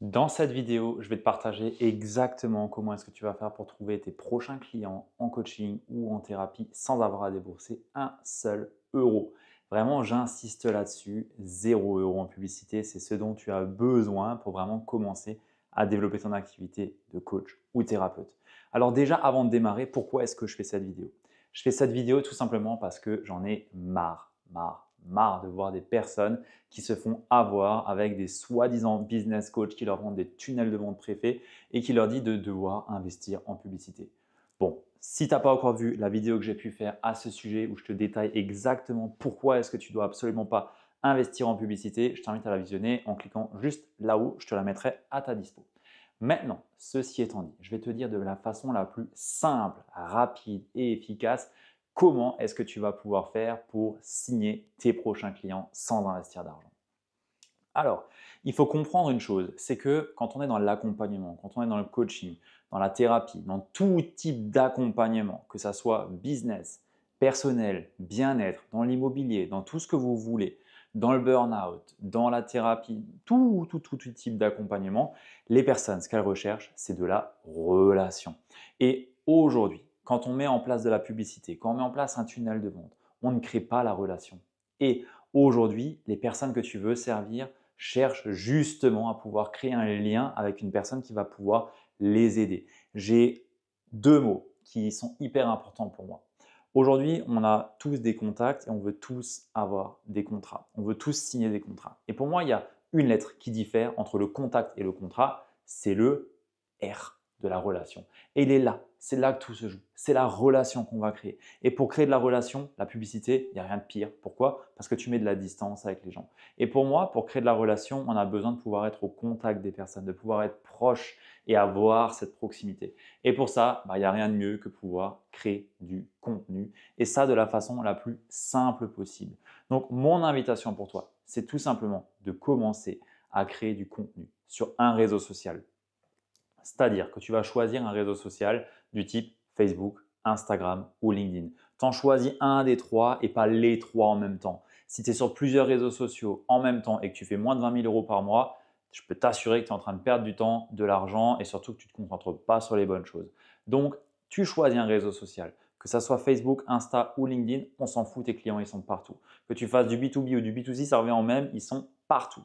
Dans cette vidéo, je vais te partager exactement comment est-ce que tu vas faire pour trouver tes prochains clients en coaching ou en thérapie sans avoir à débourser un seul euro. Vraiment, j'insiste là-dessus, 0 € en publicité, c'est ce dont tu as besoin pour vraiment commencer à développer ton activité de coach ou thérapeute. Alors déjà, avant de démarrer, pourquoi est-ce que je fais cette vidéo? Je fais cette vidéo tout simplement parce que j'en ai marre de voir des personnes qui se font avoir avec des soi-disant business coach qui leur vendent des tunnels de vente préfaits et qui leur dit de devoir investir en publicité. Bon, si tu n'as pas encore vu la vidéo que j'ai pu faire à ce sujet où je te détaille exactement pourquoi est-ce que tu dois absolument pas investir en publicité, je t'invite à la visionner en cliquant juste là-haut, je te la mettrai à ta dispo. Maintenant, ceci étant dit, je vais te dire de la façon la plus simple, rapide et efficace comment est-ce que tu vas pouvoir faire pour signer tes prochains clients sans investir d'argent. Alors, il faut comprendre une chose, c'est que quand on est dans l'accompagnement, quand on est dans le coaching, dans la thérapie, dans tout type d'accompagnement, que ça soit business, personnel, bien-être, dans l'immobilier, dans tout ce que vous voulez, dans le burn-out, dans la thérapie, tout type d'accompagnement, les personnes, ce qu'elles recherchent, c'est de la relation. Et aujourd'hui, quand on met en place de la publicité, quand on met en place un tunnel de vente, on ne crée pas la relation. Et aujourd'hui, les personnes que tu veux servir cherchent justement à pouvoir créer un lien avec une personne qui va pouvoir les aider. J'ai deux mots qui sont hyper importants pour moi. Aujourd'hui, on a tous des contacts et on veut tous avoir des contrats. On veut tous signer des contrats. Et pour moi, il y a une lettre qui diffère entre le contact et le contrat, c'est le R de la relation. Et il est là, c'est là que tout se joue. C'est la relation qu'on va créer. Et pour créer de la relation, la publicité, il n'y a rien de pire. Pourquoi? Parce que tu mets de la distance avec les gens. Et pour moi, pour créer de la relation, on a besoin de pouvoir être au contact des personnes, de pouvoir être proche et avoir cette proximité. Et pour ça, il n'y a rien de mieux que pouvoir créer du contenu. Et ça de la façon la plus simple possible. Donc, mon invitation pour toi, c'est tout simplement de commencer à créer du contenu sur un réseau social. C'est-à-dire que tu vas choisir un réseau social du type Facebook, Instagram ou LinkedIn. Tu en choisis un des trois et pas les trois en même temps. Si tu es sur plusieurs réseaux sociaux en même temps et que tu fais moins de 20 000 € par mois, je peux t'assurer que tu es en train de perdre du temps, de l'argent et surtout que tu ne te concentres pas sur les bonnes choses. Donc, tu choisis un réseau social. Que ce soit Facebook, Insta ou LinkedIn, on s'en fout, tes clients, ils sont partout. Que tu fasses du B2B ou du B2C, ça revient en même, ils sont partout.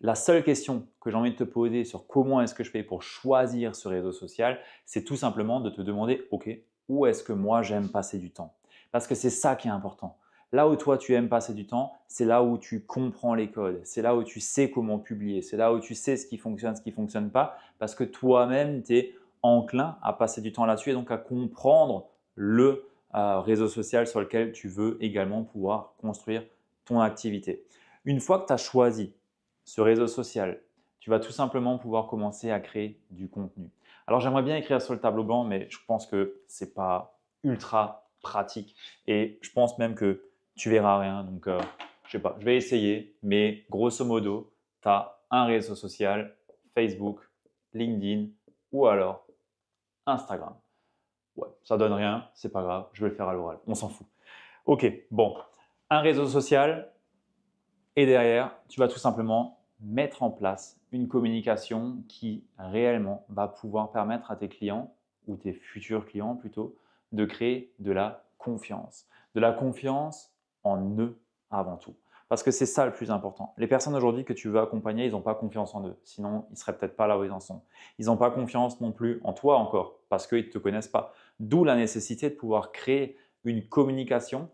La seule question que j'ai envie de te poser sur comment est-ce que je fais pour choisir ce réseau social, c'est tout simplement de te demander, OK, où est-ce que moi j'aime passer du temps? Parce que c'est ça qui est important. Là où toi tu aimes passer du temps, c'est là où tu comprends les codes, c'est là où tu sais comment publier, c'est là où tu sais ce qui ne fonctionne pas, parce que toi-même tu es enclin à passer du temps là-dessus et donc à comprendre le réseau social sur lequel tu veux également pouvoir construire ton activité. Une fois que tu as choisi ce réseau social, tu vas tout simplement pouvoir commencer à créer du contenu. Alors j'aimerais bien écrire sur le tableau blanc, mais je pense que ce n'est pas ultra pratique et je pense même que tu verras rien. Donc je sais pas, je vais essayer, mais grosso modo, tu as un réseau social, Facebook, LinkedIn ou alors Instagram. Ouais, ça donne rien, c'est pas grave, je vais le faire à l'oral, on s'en fout. Ok, bon, un réseau social, et derrière, tu vas tout simplement mettre en place une communication qui réellement va pouvoir permettre à tes clients ou tes futurs clients plutôt de créer de la confiance. De la confiance en eux avant tout. Parce que c'est ça le plus important. Les personnes aujourd'hui que tu veux accompagner, ils n'ont pas confiance en eux. Sinon, ils ne seraient peut-être pas là où ils en sont. Ils n'ont pas confiance non plus en toi encore parce qu'ils ne te connaissent pas. D'où la nécessité de pouvoir créer une communication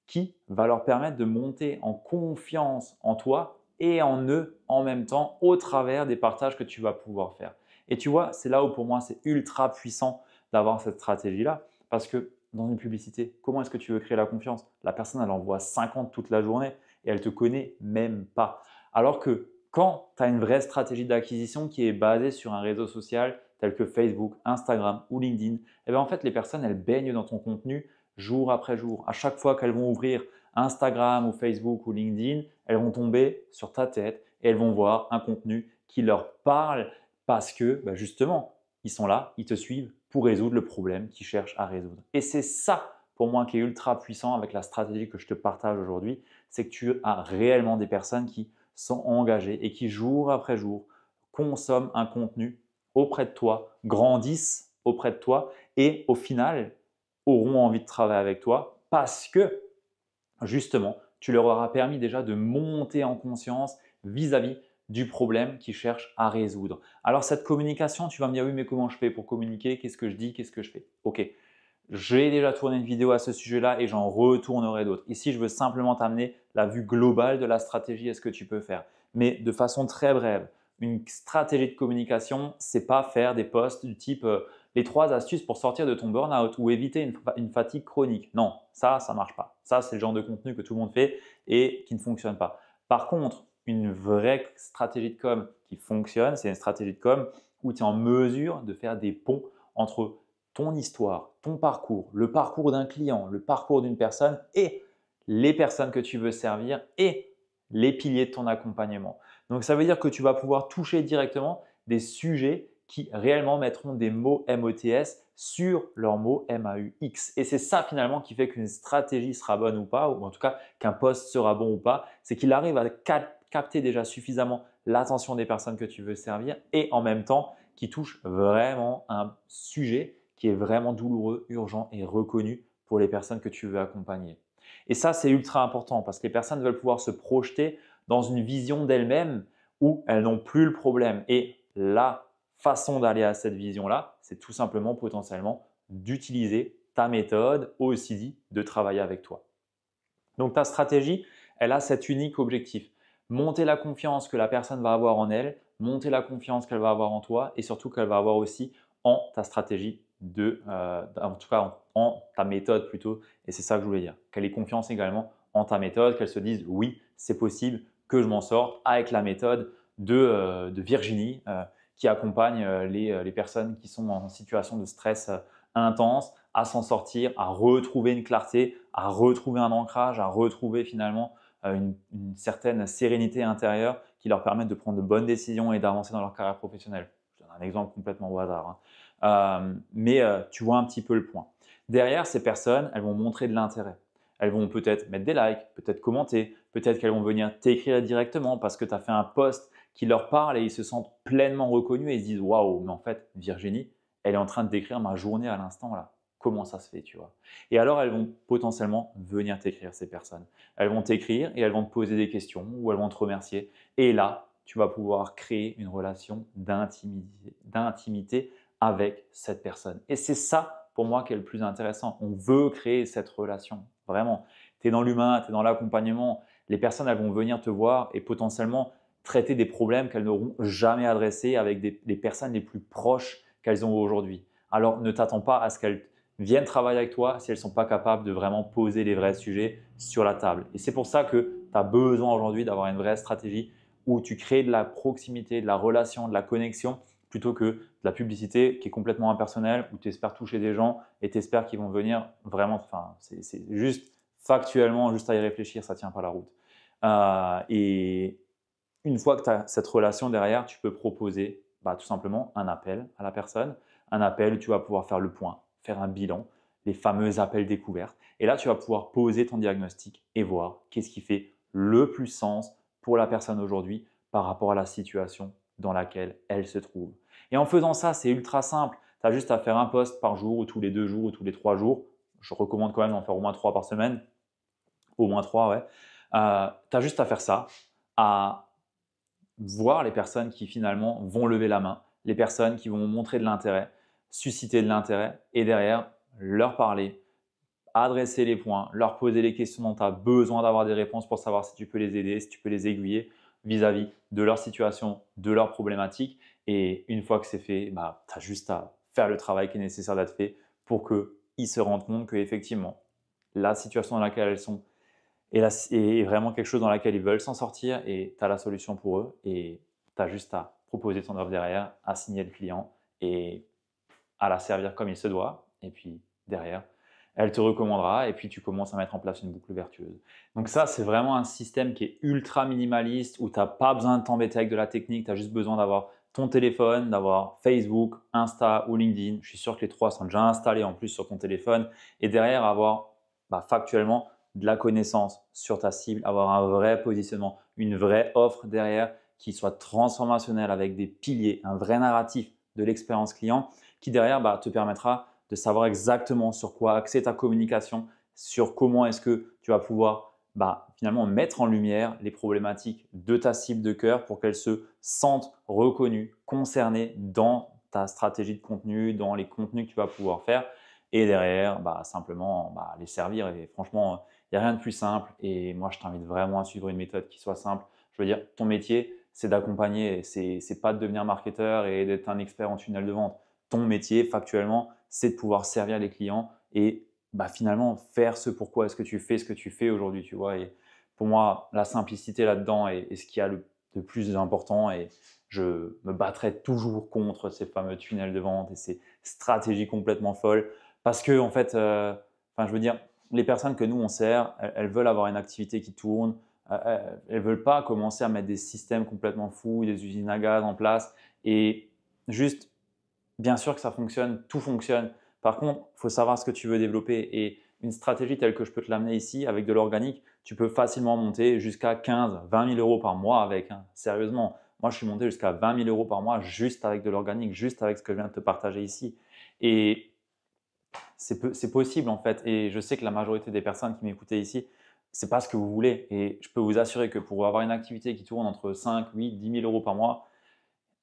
qui va leur permettre de monter en confiance en toi et en eux en même temps au travers des partages que tu vas pouvoir faire. Et tu vois, c'est là où pour moi c'est ultra puissant d'avoir cette stratégie-là parce que dans une publicité, comment est-ce que tu veux créer la confiance? La personne, elle en voit 50 toute la journée et elle te connaît même pas. Alors que quand tu as une vraie stratégie d'acquisition qui est basée sur un réseau social tel que Facebook, Instagram ou LinkedIn, eh bien en fait les personnes, elles baignent dans ton contenu jour après jour. À chaque fois qu'elles vont ouvrir Instagram ou Facebook ou LinkedIn, elles vont tomber sur ta tête et elles vont voir un contenu qui leur parle parce que justement, ils sont là, ils te suivent pour résoudre le problème qu'ils cherchent à résoudre. Et c'est ça pour moi qui est ultra puissant avec la stratégie que je te partage aujourd'hui, c'est que tu as réellement des personnes qui sont engagées et qui jour après jour consomment un contenu auprès de toi, grandissent auprès de toi et au final auront envie de travailler avec toi parce que justement, tu leur auras permis déjà de monter en conscience vis-à-vis du problème qu'ils cherchent à résoudre. Alors cette communication, tu vas me dire oui, mais comment je fais pour communiquer? Qu'est-ce que je dis? Qu'est-ce que je fais? Ok, j'ai déjà tourné une vidéo à ce sujet-là et j'en retournerai d'autres. Ici, je veux simplement t'amener la vue globale de la stratégie et ce que tu peux faire. Mais de façon très brève, une stratégie de communication, c'est pas faire des posts du type les 3 astuces pour sortir de ton burn-out ou éviter une fatigue chronique. Non, ça ne marche pas. Ça, c'est le genre de contenu que tout le monde fait et qui ne fonctionne pas. Par contre, une vraie stratégie de com qui fonctionne, c'est une stratégie de com où tu es en mesure de faire des ponts entre ton histoire, ton parcours, le parcours d'un client, le parcours d'une personne et les personnes que tu veux servir et les piliers de ton accompagnement. Donc, ça veut dire que tu vas pouvoir toucher directement des sujets qui réellement mettront des mots MOTS sur leurs mots MAUX. Et c'est ça finalement qui fait qu'une stratégie sera bonne ou pas, ou en tout cas qu'un post sera bon ou pas, c'est qu'il arrive à capter déjà suffisamment l'attention des personnes que tu veux servir et en même temps qui touche vraiment un sujet qui est vraiment douloureux, urgent et reconnu pour les personnes que tu veux accompagner. Et ça, c'est ultra important parce que les personnes veulent pouvoir se projeter dans une vision d'elles-mêmes où elles n'ont plus le problème. Et la façon d'aller à cette vision-là, c'est tout simplement potentiellement d'utiliser ta méthode OCD, de travailler avec toi. Donc ta stratégie, elle a cet unique objectif. Monter la confiance que la personne va avoir en elle, monter la confiance qu'elle va avoir en toi et surtout qu'elle va avoir aussi en ta stratégie en tout cas en ta méthode plutôt. Et c'est ça que je voulais dire. Qu'elle ait confiance également en ta méthode, qu'elle se dise oui, c'est possible que je m'en sorte avec la méthode de Virginie qui accompagne les personnes qui sont en situation de stress intense à s'en sortir, à retrouver une clarté, à retrouver un ancrage, à retrouver finalement une certaine sérénité intérieure qui leur permette de prendre de bonnes décisions et d'avancer dans leur carrière professionnelle. Je donne un exemple complètement au hasard, hein. Mais tu vois un petit peu le point. Derrière, ces personnes, elles vont montrer de l'intérêt. Elles vont peut-être mettre des likes, peut-être commenter, peut-être qu'elles vont venir t'écrire directement parce que tu as fait un post qui leur parle et ils se sentent pleinement reconnus et ils se disent « Waouh, mais en fait, Virginie, elle est en train de décrire ma journée à l'instant là. Comment ça se fait, tu vois ?» Et alors, elles vont potentiellement venir t'écrire, ces personnes. Elles vont t'écrire et elles vont te poser des questions ou elles vont te remercier. Et là, tu vas pouvoir créer une relation d'intimité avec cette personne. Et c'est ça, pour moi, qui est le plus intéressant. On veut créer cette relation, vraiment. Tu es dans l'humain, tu es dans l'accompagnement. Les personnes, elles vont venir te voir et potentiellement traiter des problèmes qu'elles n'auront jamais adressés avec les personnes les plus proches qu'elles ont aujourd'hui. Alors, ne t'attends pas à ce qu'elles viennent travailler avec toi si elles ne sont pas capables de vraiment poser les vrais sujets sur la table. Et c'est pour ça que tu as besoin aujourd'hui d'avoir une vraie stratégie où tu crées de la proximité, de la relation, de la connexion plutôt que de la publicité qui est complètement impersonnelle où tu espères toucher des gens et tu espères qu'ils vont venir vraiment. Enfin, c'est juste factuellement, juste à y réfléchir, ça ne tient pas la route. Et une fois que tu as cette relation derrière, tu peux proposer tout simplement un appel à la personne, un appel où tu vas pouvoir faire le point, faire un bilan, les fameux appels découvertes. Et là, tu vas pouvoir poser ton diagnostic et voir qu'est-ce qui fait le plus sens pour la personne aujourd'hui par rapport à la situation dans laquelle elle se trouve. Et en faisant ça, c'est ultra simple. Tu as juste à faire un post par jour ou tous les 2 jours ou tous les 3 jours. Je recommande quand même d'en faire au moins 3 par semaine. Au moins 3, ouais. Tu as juste à faire ça, à voir les personnes qui finalement vont lever la main, les personnes qui vont montrer de l'intérêt, susciter de l'intérêt et derrière leur parler, adresser les points, leur poser les questions dont tu as besoin d'avoir des réponses pour savoir si tu peux les aider, si tu peux les aiguiller vis-à-vis de leur situation, de leurs problématiques. Et une fois que c'est fait, tu as juste à faire le travail qui est nécessaire d'être fait pour qu'ils se rendent compte qu'effectivement, la situation dans laquelle elles sont est vraiment quelque chose dans laquelle ils veulent s'en sortir et tu as la solution pour eux et tu as juste à proposer ton offre derrière, à signer le client et à la servir comme il se doit. Et puis derrière, elle te recommandera et puis tu commences à mettre en place une boucle vertueuse. Donc ça, c'est vraiment un système qui est ultra minimaliste où tu n'as pas besoin de t'embêter avec de la technique, tu as juste besoin d'avoir ton téléphone, d'avoir Facebook, Insta ou LinkedIn. Je suis sûr que les 3 sont déjà installés en plus sur ton téléphone et derrière avoir factuellement de la connaissance sur ta cible, avoir un vrai positionnement, une vraie offre derrière qui soit transformationnel avec des piliers, un vrai narratif de l'expérience client qui derrière te permettra de savoir exactement sur quoi axer ta communication, sur comment est-ce que tu vas pouvoir finalement mettre en lumière les problématiques de ta cible de cœur pour qu'elle se sente reconnue, concernée dans ta stratégie de contenu, dans les contenus que tu vas pouvoir faire et derrière simplement les servir. Et franchement, il n'y a rien de plus simple et moi je t'invite vraiment à suivre une méthode qui soit simple. Je veux dire, ton métier, c'est d'accompagner, c'est pas de devenir marketeur et d'être un expert en tunnel de vente. Ton métier, factuellement, c'est de pouvoir servir les clients et finalement faire ce pourquoi est-ce que tu fais ce que tu fais aujourd'hui, tu vois. Et pour moi, la simplicité là-dedans est ce qu'il y a de plus important et je me battrai toujours contre ces fameux tunnels de vente et ces stratégies complètement folles parce que en fait, je veux dire, les personnes que nous on sert, elles veulent avoir une activité qui tourne, elles veulent pas commencer à mettre des systèmes complètement fous, des usines à gaz en place et juste bien sûr que ça fonctionne, tout fonctionne. Par contre, il faut savoir ce que tu veux développer et une stratégie telle que je peux te l'amener ici avec de l'organique, tu peux facilement monter jusqu'à 15, 20 000 euros par mois avec. Sérieusement, moi je suis monté jusqu'à 20 000 euros par mois juste avec de l'organique, juste avec ce que je viens de te partager ici. Et c'est possible en fait. Et je sais que la majorité des personnes qui m'écoutaient ici, c'est pas ce que vous voulez. Et je peux vous assurer que pour avoir une activité qui tourne entre 5, 8, 10 000 euros par mois,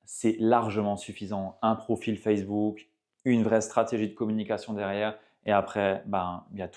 c'est largement suffisant. Un profil Facebook, une vraie stratégie de communication derrière. Et après, il y a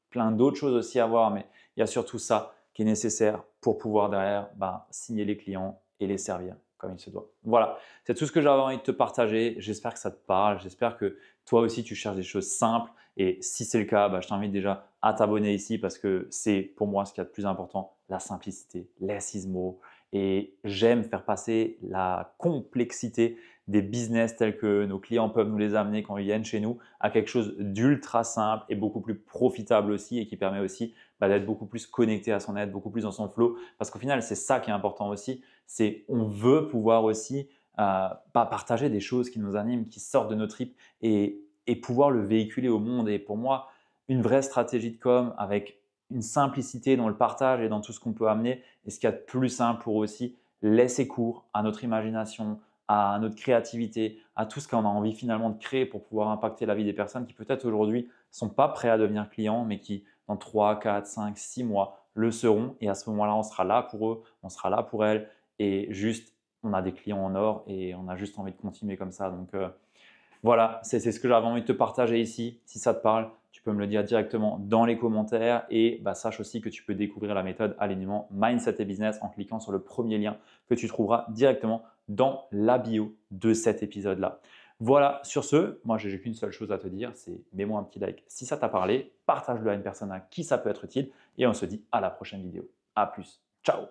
plein d'autres choses aussi à voir, mais il y a surtout ça qui est nécessaire pour pouvoir derrière signer les clients et les servir comme il se doit. Voilà, c'est tout ce que j'avais envie de te partager. J'espère que ça te parle. J'espère que toi aussi, tu cherches des choses simples. Et si c'est le cas, je t'invite déjà à t'abonner ici parce que c'est pour moi ce qu'il y a de plus important, la simplicité, less is more. Et j'aime faire passer la complexité des business tels que nos clients peuvent nous les amener quand ils viennent chez nous à quelque chose d'ultra simple et beaucoup plus profitable aussi et qui permet aussi d'être beaucoup plus connecté à son être, beaucoup plus dans son flow. Parce qu'au final, c'est ça qui est important aussi, c'est on veut pouvoir aussi partager des choses qui nous animent, qui sortent de nos tripes et pouvoir le véhiculer au monde. Et pour moi, une vraie stratégie de com avec une simplicité dans le partage et dans tout ce qu'on peut amener. Et ce qu'il y a de plus simple pour aussi laisser cours à notre imagination, à notre créativité, à tout ce qu'on a envie finalement de créer pour pouvoir impacter la vie des personnes qui peut-être aujourd'hui ne sont pas prêts à devenir clients, mais qui dans 3, 4, 5, 6 mois le seront. Et à ce moment-là, on sera là pour eux, on sera là pour elles. Et juste, on a des clients en or et on a juste envie de continuer comme ça. Donc, voilà, c'est ce que j'avais envie de te partager ici. Si ça te parle, tu peux me le dire directement dans les commentaires et sache aussi que tu peux découvrir la méthode alignement Mindset et Business en cliquant sur le premier lien que tu trouveras directement dans la bio de cet épisode-là. Voilà, sur ce, moi j'ai qu'une seule chose à te dire, c'est mets-moi un petit like si ça t'a parlé, partage-le à une personne à qui ça peut être utile et on se dit à la prochaine vidéo. À plus, ciao!